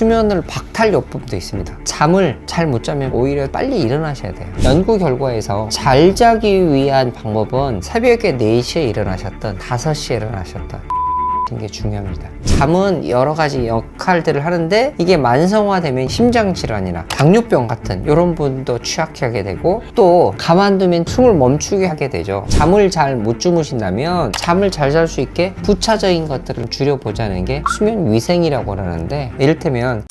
수면을 박탈요법도 있습니다. 잠을 잘 못 자면 오히려 빨리 일어나셔야 돼요. 연구 결과에서 잘 자기 위한 방법은 새벽에 4시에 일어나셨던 5시에 일어나셨던 게 중요합니다. 잠은 여러 가지 역할들을 하는데 이게 만성화되면 심장질환이나 당뇨병 같은 이런 분도 취약하게 되고 또 가만두면 숨을 멈추게 하게 되죠. 잠을 잘 못 주무신다면 잠을 잘 잘 수 있게 부차적인 것들을 줄여보자는 게 수면 위생이라고 하는데 이를테면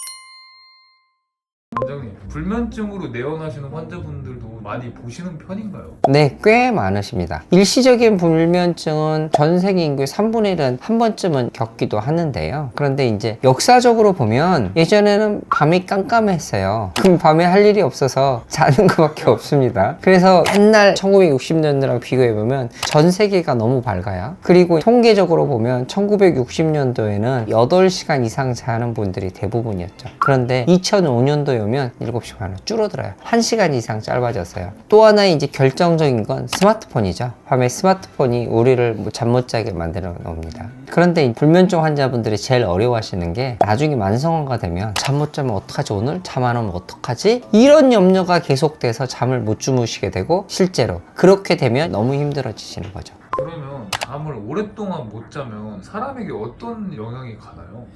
원장님, 불면증으로 내원하시는 환자분들도 많이 보시는 편인가요? 네, 꽤 많으십니다. 일시적인 불면증은 전 세계 인구의 3분의 1은 한 번쯤은 겪기도 하는데요. 그런데 이제 역사적으로 보면 예전에는 밤이 깜깜했어요. 그럼 밤에 할 일이 없어서 자는 것밖에 없습니다. 그래서 옛날 1960년대랑 비교해보면 전 세계가 너무 밝아요. 그리고 통계적으로 보면 1960년도에는 8시간 이상 자는 분들이 대부분이었죠. 그런데 2005년도에 오면 7시 반으로 줄어들어요. 1시간 이상 짧아졌어요. 또 하나의 이제 결정적인 건 스마트폰이죠. 밤에 스마트폰이 우리를 잠 못 자게 만들어 놓습니다. 그런데 이 불면증 환자분들이 제일 어려워하시는 게 나중에 만성화가 되면 잠 못 자면 어떡하지? 오늘 잠 안 오면 어떡하지? 이런 염려가 계속돼서 잠을 못 주무시게 되고 실제로 그렇게 되면 너무 힘들어지시는 거죠. 그러면 잠을 오랫동안 못 자면 사람에게 어떤 영향이 가나요?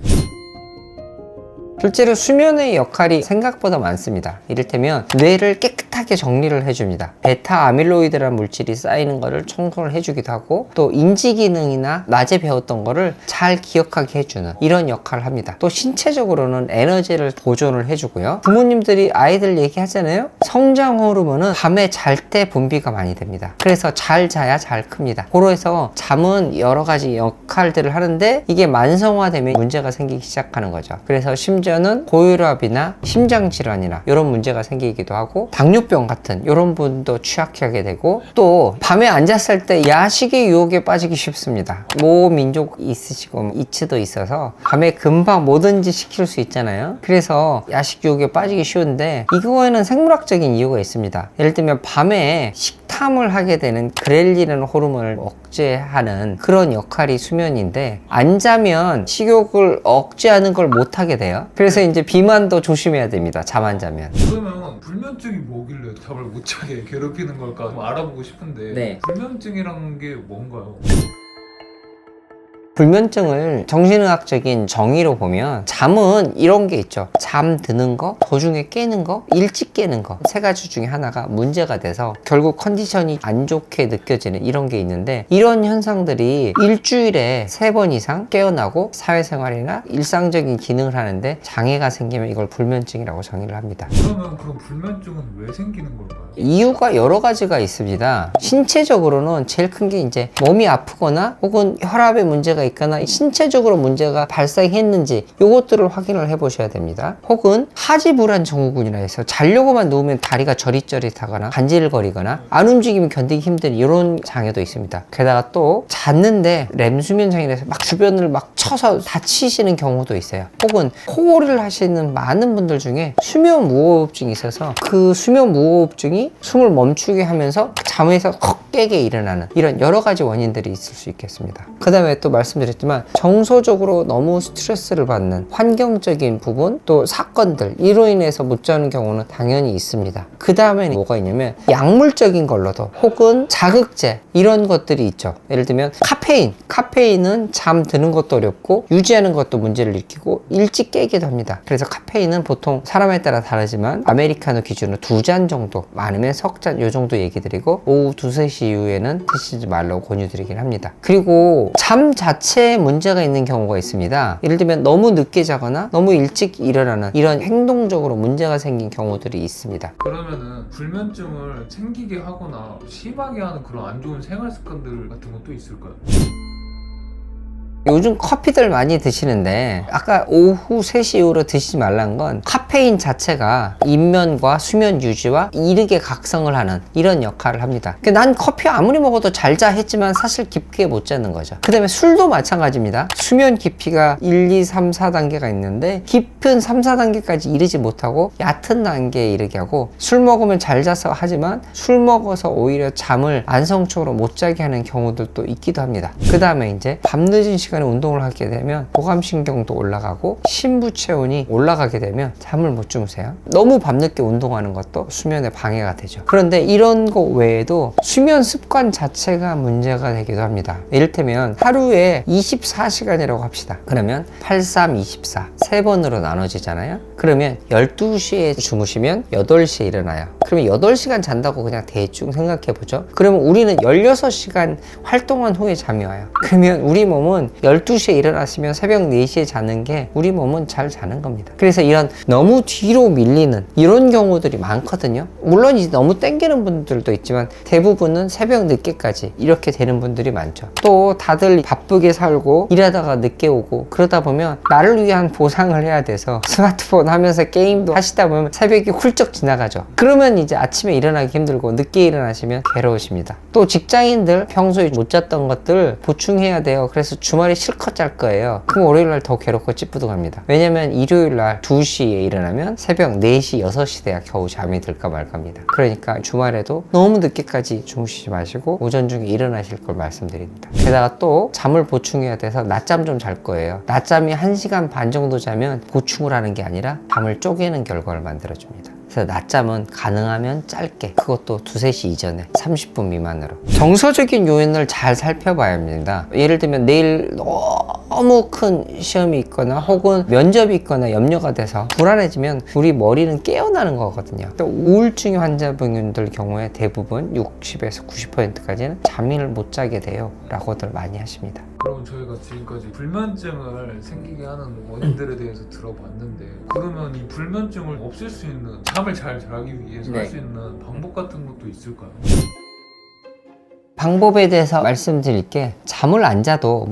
실제로 수면의 역할이 생각보다 많습니다. 이를테면 뇌를 깨끗하게 정리를 해줍니다. 베타 아밀로이드라는 물질이 쌓이는 거를 청소를 해주기도 하고 또 인지 기능이나 낮에 배웠던 거를 잘 기억하게 해주는 이런 역할을 합니다. 또 신체적으로는 에너지를 보존을 해주고요. 부모님들이 아이들 얘기하잖아요. 성장 호르몬은 밤에 잘 때 분비가 많이 됩니다. 그래서 잘 자야 잘 큽니다. 그래서 잠은 여러 가지 역할들을 하는데 이게 만성화되면 문제가 생기기 시작하는 거죠. 그래서 심지어는 고혈압이나 심장질환이나 이런 문제가 생기기도 하고 당뇨병 같은 이런 분도 취약하게 되고 또 밤에 앉았을 때 야식의 유혹에 빠지기 쉽습니다. 모 민족 있으시고 이츠도 있어서 밤에 금방 뭐든지 시킬 수 있잖아요. 그래서 야식 유혹에 빠지기 쉬운데 이거에는 생물학적인 이유가 있습니다. 예를 들면 밤에 식탐을 하게 되는 그렐린이라는 호르몬을 억제하는 그런 역할이 수면인데 안 자면 식욕을 억제하는 걸 못하게 돼요. 그래서 이제 비만도 조심해야 됩니다. 잠 안 자면. 그러면 불면증이 뭐길래 잠을 못 자게 괴롭히는 걸까 좀 알아보고 싶은데 네. 불면증이란 게 뭔가요? 불면증을 정신의학적인 정의로 보면 잠은 이런 게 있죠. 잠드는 거, 도중에 깨는 거, 일찍 깨는 거 세 가지 중에 하나가 문제가 돼서 결국 컨디션이 안 좋게 느껴지는 이런 게 있는데 이런 현상들이 일주일에 3번 이상 깨어나고 사회생활이나 일상적인 기능을 하는데 장애가 생기면 이걸 불면증이라고 정의를 합니다. 그러면 그럼 불면증은 왜 생기는 걸까요? 이유가 여러 가지가 있습니다. 신체적으로는 제일 큰 게 이제 몸이 아프거나 혹은 혈압에 문제가 있거나 신체적으로 문제가 발생했는지 이것들을 확인을 해 보셔야 됩니다. 혹은 하지불안 증후군이라 해서 자려고만 누우면 다리가 저릿저릿하거나 간질거리거나 안 움직이면 견디기 힘든 이런 장애도 있습니다. 게다가 또 잤는데 렘수면 장애라서 막 주변을 막 쳐서 다치시는 경우도 있어요. 혹은 호흡을 하시는 많은 분들 중에 수면 무호흡증이 있어서 그 수면 무호흡증이 숨을 멈추게 하면서 잠에서 헉 깨게 일어나는 이런 여러 가지 원인들이 있을 수 있겠습니다. 그 다음에 또 말씀드렸지만 정서적으로 너무 스트레스를 받는 환경적인 부분 또 사건들 이로 인해서 못 자는 경우는 당연히 있습니다. 그 다음에 뭐가 있냐면 약물적인 걸로도 혹은 자극제 이런 것들이 있죠. 예를 들면 카페인은 잠드는 것도 어렵고 유지하는 것도 문제를 일으키고 일찍 깨기도 합니다. 그래서 카페인은 보통 사람에 따라 다르지만 아메리카노 기준으로 2잔 정도 많으면 석잔 요 정도 얘기 드리고 오후 2, 3시 이후에는 드시지 말라고 권유드리긴 합니다. 그리고 잠 자체에 문제가 있는 경우가 있습니다. 예를 들면 너무 늦게 자거나 너무 일찍 일어나는 이런 행동적으로 문제가 생긴 경우들이 있습니다. 그러면은 불면증을 생기게 하거나 심하게 하는 그런 안 좋은 생활 습관들 같은 것도 있을까요? 요즘 커피들 많이 드시는데 아까 오후 3시 이후로 드시지 말라는 건 카페인 자체가 입면과 수면 유지와 이르게 각성을 하는 이런 역할을 합니다. 난 커피 아무리 먹어도 잘 자 했지만 사실 깊게 못 자는 거죠. 그 다음에 술도 마찬가지입니다. 수면 깊이가 1, 2, 3, 4단계가 있는데 깊은 3, 4단계까지 이르지 못하고 얕은 단계에 이르게 하고 술 먹으면 잘 자서 하지만 술 먹어서 오히려 잠을 안성적으로 못 자게 하는 경우들도 있기도 합니다. 그 다음에 이제 밤늦은 시간 시간에 운동을 하게 되면 교감신경도 올라가고 신부 체온이 올라가게 되면 잠을 못 주무세요. 너무 밤늦게 운동하는 것도 수면에 방해가 되죠. 그런데 이런 거 외에도 수면 습관 자체가 문제가 되기도 합니다. 이를테면 하루에 24시간이라고 합시다. 그러면 83, 24 3번으로 나눠지잖아요. 그러면 12시에 주무시면 8시에 일어나요. 그러면 8시간 잔다고 그냥 대충 생각해 보죠. 그러면 우리는 16시간 활동한 후에 잠이 와요. 그러면 우리 몸은 12시에 일어났으면 새벽 4시에 자는 게 우리 몸은 잘 자는 겁니다. 그래서 이런 너무 뒤로 밀리는 이런 경우들이 많거든요. 물론 이제 너무 땡기는 분들도 있지만 대부분은 새벽 늦게까지 이렇게 되는 분들이 많죠. 또 다들 바쁘게 살고 일하다가 늦게 오고 그러다 보면 나를 위한 보상을 해야 돼서 스마트폰 하면서 게임도 하시다 보면 새벽이 훌쩍 지나가죠. 그러면 이제 아침에 일어나기 힘들고 늦게 일어나시면 괴로우십니다. 또 직장인들 평소에 못 잤던 것들 보충해야 돼요. 그래서 주말에 실컷 잘 거예요. 그럼 월요일날 더 괴롭고 찌뿌둥합니다. 왜냐면 일요일날 2시에 일어나면 새벽 4시, 6시 돼야 겨우 잠이 들까 말까입니다. 그러니까 주말에도 너무 늦게까지 주무시지 마시고 오전 중에 일어나실 걸 말씀드립니다. 게다가 또 잠을 보충해야 돼서 낮잠 좀 잘 거예요. 낮잠이 1시간 반 정도 자면 보충을 하는 게 아니라 잠을 쪼개는 결과를 만들어줍니다. 그래서 낮잠은 가능하면 짧게, 그것도 2, 3시 이전에 30분 미만으로. 정서적인 요인을 잘 살펴봐야 합니다. 예를 들면 내일 너무 큰 시험이 있거나 혹은 면접이 있거나 염려가 돼서 불안해지면 우리 머리는 깨어나는 거거든요. 또 우울증 환자분들 경우에 대부분 60에서 90%까지는 잠을 못 자게 돼요 라고들 많이 하십니다. 그럼 저희가 지금까지 불면증을 생기게 하는 원인들에 대해서 들어봤는데, 그러면 이 불면증을 없앨 수 있는, 잠을 잘 자기 위해서 할 수 있는 방법 같은 것도 있을까요? 방법에 대해서 말씀드릴게, 잠을 안 자도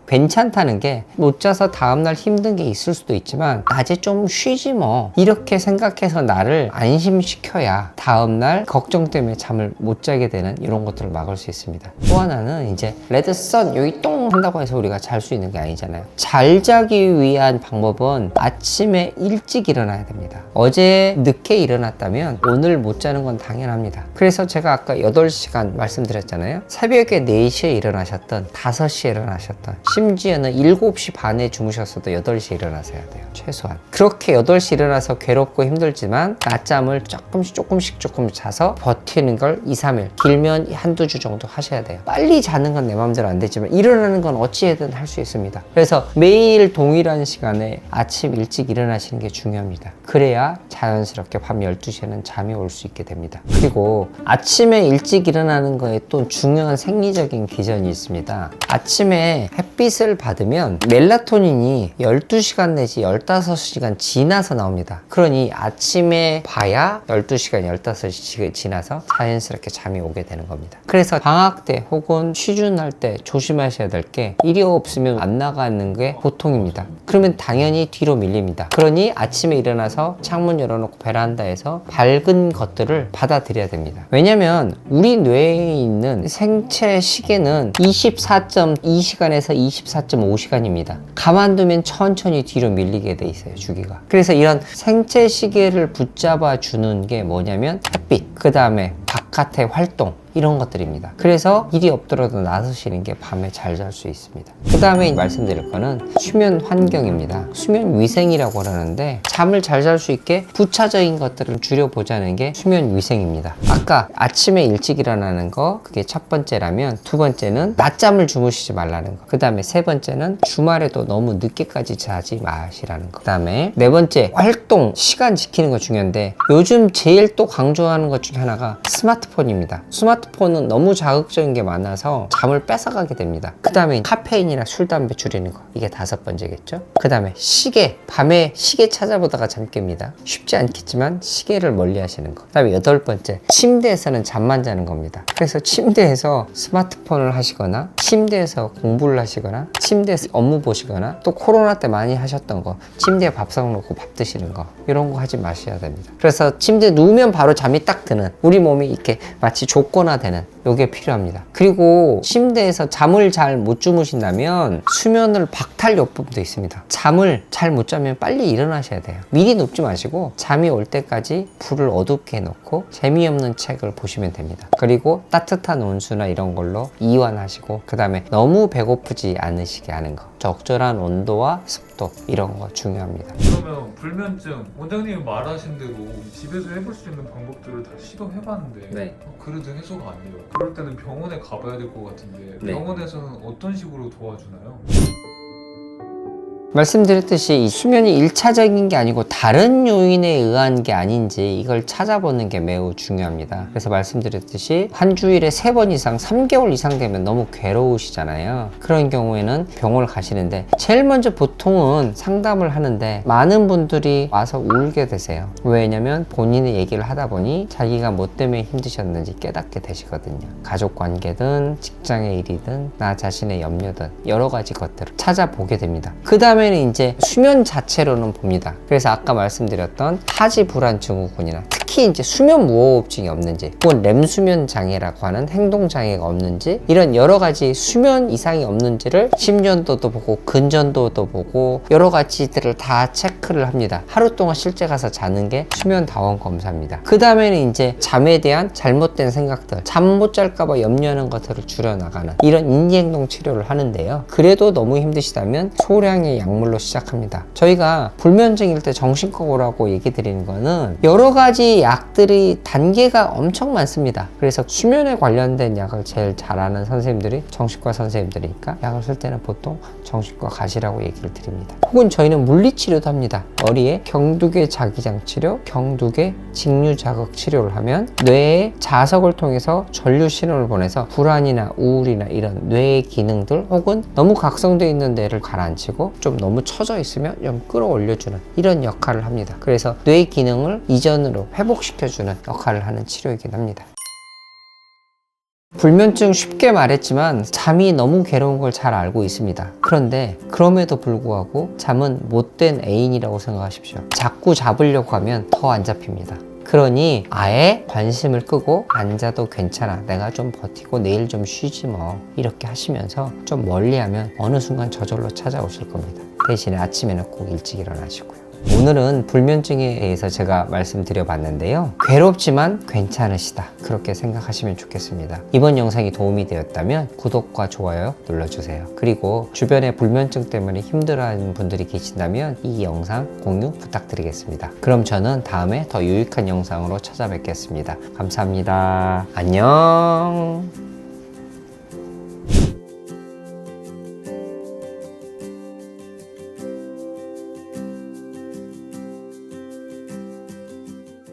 괜찮다는 게 못 자서 다음날 힘든 게 있을 수도 있지만 낮에 좀 쉬지 뭐 이렇게 생각해서 나를 안심시켜야 다음날 걱정 때문에 잠을 못 자게 되는 이런 것들을 막을 수 있습니다. 또 하나는 이제 레드선 여기 똥 한다고 해서 우리가 잘 수 있는 게 아니잖아요. 잘 자기 위한 방법은 아침에 일찍 일어나야 됩니다. 어제 늦게 일어났다면 오늘 못 자는 건 당연합니다. 그래서 제가 아까 8시간 말씀드렸잖아요. 새벽에 4시에 일어나셨던 5시에 일어나셨던 심지어는 7시 반에 주무셨어도 8시에 일어나셔야 돼요. 최소한. 그렇게 8시 일어나서 괴롭고 힘들지만 낮잠을 조금씩 자서 버티는 걸 2, 3일, 길면 한두 주 정도 하셔야 돼요. 빨리 자는 건 내 마음대로 안 되지만 일어나는 건 어찌해든 할 수 있습니다. 그래서 매일 동일한 시간에 아침 일찍 일어나시는 게 중요합니다. 그래야 자연스럽게 밤 12시에는 잠이 올 수 있게 됩니다. 그리고 아침에 일찍 일어나는 거에 또 중요한 생리적인 기전이 있습니다. 아침에 햇빛을 받으면 멜라토닌이 12시간 내지 15시간 지나서 나옵니다. 그러니 아침에 봐야 12시간, 15시간 지나서 자연스럽게 잠이 오게 되는 겁니다. 그래서 방학 때 혹은 취준할 때 조심하셔야 될 게 일이 없으면 안 나가는 게 보통입니다. 그러면 당연히 뒤로 밀립니다. 그러니 아침에 일어나서 창문 열어놓고 베란다에서 밝은 것들을 받아들여야 됩니다. 왜냐면 우리 뇌에 있는 생체 시계는 24.2시간에서 24.5시간입니다. 가만두면 천천히 뒤로 밀리게 돼 있어요, 주기가. 그래서 이런 생체 시계를 붙잡아 주는 게 뭐냐면 햇빛, 그 다음에 바깥의 활동, 이런 것들입니다. 그래서 일이 없더라도 나서시는 게 밤에 잘 잘 수 있습니다. 그 다음에 말씀드릴 거는 수면 환경입니다. 수면 위생이라고 하는데 잠을 잘 잘 수 있게 부차적인 것들을 줄여보자는 게 수면 위생입니다. 아까 아침에 일찍 일어나는 거, 그게 첫 번째라면, 두 번째는 낮잠을 주무시지 말라는 거, 그 다음에 세 번째는 주말에도 너무 늦게까지 자지 마시라는 거, 그 다음에 네 번째 활동, 시간 지키는 거 중요한데 요즘 제일 또 강조하는 것 중에 하나가 스마트폰입니다. 스마트폰은 너무 자극적인 게 많아서 잠을 뺏어가게 됩니다. 그 다음에 카페인이나 술, 담배 줄이는 거, 이게 5번째겠죠. 그 다음에 시계, 밤에 시계 찾아보다가 잠 깹니다. 쉽지 않겠지만 시계를 멀리 하시는 거. 그 다음에 8번째, 침대에서는 잠만 자는 겁니다. 그래서 침대에서 스마트폰을 하시거나 침대에서 공부를 하시거나 침대에서 업무 보시거나, 또 코로나 때 많이 하셨던 거, 침대에 밥상 놓고 밥 드시는 거, 이런 거 하지 마셔야 됩니다. 그래서 침대에 누우면 바로 잠이 딱 드는, 우리 몸이 이렇게 마치 족거나 되는 요게 필요합니다. 그리고 침대에서 잠을 잘 못 주무신다면 수면을 박탈요법도 있습니다. 잠을 잘 못 자면 빨리 일어나셔야 돼요. 미리 눕지 마시고 잠이 올 때까지 불을 어둡게 해놓고 재미없는 책을 보시면 됩니다. 그리고 따뜻한 온수나 이런 걸로 이완하시고, 그 다음에 너무 배고프지 않으시게 하는 거, 적절한 온도와 습도 이런 거 중요합니다. 그러면 불면증 원장님이 말하신 대로 집에서 해볼 수 있는 방법들을 다 시도해봤는데 네. 그래도 해소가 안 돼요. 그럴 때는 병원에 가봐야 될 것 같은데 네. 병원에서는 어떤 식으로 도와주나요? 말씀드렸듯이 이 수면이 1차적인 게 아니고 다른 요인에 의한 게 아닌지 이걸 찾아보는 게 매우 중요합니다. 그래서 말씀드렸듯이 한 주일에 3번 이상 3개월 이상 되면 너무 괴로우시잖아요. 그런 경우에는 병원을 가시는데 제일 먼저 보통은 상담을 하는데 많은 분들이 와서 울게 되세요. 왜냐면 본인의 얘기를 하다 보니 자기가 뭐 때문에 힘드셨는지 깨닫게 되시거든요. 가족 관계든 직장의 일이든 나 자신의 염려든 여러 가지 것들을 찾아보게 됩니다. 그 다음에는 이제 수면 자체로는 봅니다. 그래서 아까 말씀드렸던 타지 불안 증후군이나 특히 이제 수면 무호흡증이 없는지, 혹은 렘 수면 장애라고 하는 행동 장애가 없는지, 이런 여러 가지 수면 이상이 없는지를 심전도도 보고 근전도도 보고 여러 가지들을 다 체크를 합니다. 하루 동안 실제 가서 자는 게 수면 다원 검사입니다. 그 다음에는 이제 잠에 대한 잘못된 생각들, 잠 못 잘까봐 염려하는 것들을 줄여나가는 이런 인지행동 치료를 하는데요. 그래도 너무 힘드시다면 소량의 약물로 시작합니다. 저희가 불면증일 때 정신과 오라고 얘기 드리는 거는 여러 가지 약들이 단계가 엄청 많습니다. 그래서 수면에 관련된 약을 제일 잘 아는 선생님들이 정신과 선생님들이니까 약을 쓸 때는 보통 정신과 가시라고 얘기를 드립니다. 혹은 저희는 물리치료도 합니다. 머리에 경두개 자기장 치료, 경두개 직류 자극 치료를 하면 뇌에 자석을 통해서 전류 신호를 보내서 불안이나 우울이나 이런 뇌의 기능들, 혹은 너무 각성되어 있는 뇌를 가라앉히고 좀 너무 처져 있으면 좀 끌어올려주는 이런 역할을 합니다. 그래서 뇌 기능을 이전으로 회복시켜주는 역할을 하는 치료이긴 합니다. 불면증 쉽게 말했지만 잠이 너무 괴로운 걸 잘 알고 있습니다. 그런데 그럼에도 불구하고 잠은 못된 애인이라고 생각하십시오. 자꾸 잡으려고 하면 더 안 잡힙니다. 그러니 아예 관심을 끄고 앉아도 괜찮아, 내가 좀 버티고 내일 좀 쉬지 뭐, 이렇게 하시면서 좀 멀리하면 어느 순간 저절로 찾아오실 겁니다. 대신에 아침에는 꼭 일찍 일어나시고요. 오늘은 불면증에 대해서 제가 말씀드려 봤는데요. 괴롭지만 괜찮으시다, 그렇게 생각하시면 좋겠습니다. 이번 영상이 도움이 되었다면 구독과 좋아요 눌러주세요. 그리고 주변에 불면증 때문에 힘들어하는 분들이 계신다면 이 영상 공유 부탁드리겠습니다. 그럼 저는 다음에 더 유익한 영상으로 찾아뵙겠습니다. 감사합니다. 안녕.